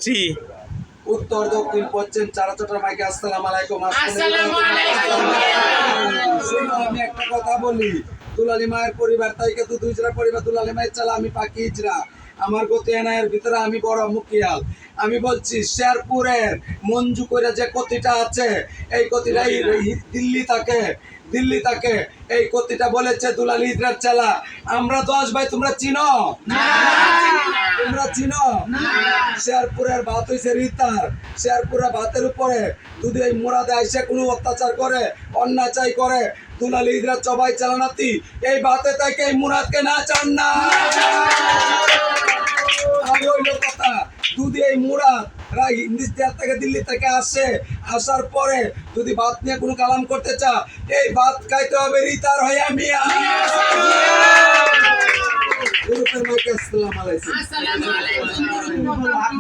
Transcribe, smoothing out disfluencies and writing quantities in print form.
জি। উত্তর দক্ষিণ পশ্চিম চারচটার মাইকে আসসালামু আলাইকুম। আমি একটা কথা বলি, দুলালী মায়ের পরিবার তাইকে তো দুইজরা পরিবার, দুলালী মায়ের চালা আমি পাখি ইজরা, আমার গতি এনায়ের ভিতরে আমি বড় মুখিয়াল। আমি বলছি শেরপুরের মঞ্জু করে যে কতিটা আছে, এই কতিটাই দিল্লি থাকে এই কতিটা বলেছে দুলালী ইজরার চালা আমরা 10 ভাই, তোমরা চিনো? তোমরা চিনো? শেরপুরের ভাত হইছে রিতার, শেরপুরের ভাতের উপরে যদি এই মুরাদে আইসে কোনো অত্যাচার করে, অন্যাচার করে, দুলালী ইজরা চবাই চালানাতি এই ভাতে থেকে এই মুরাদকে না চান না। আর হইল কথা, যদি এই মুরাদ হিন্দুস্তান থেকে দিল্লি থেকে আসার পরে যদি ভাত নিয়ে কোনো কালাম করতে চা, এই ভাত খাইতে হবে রিতার হইয়া মিয়া। আসসালামু আলাইকুম।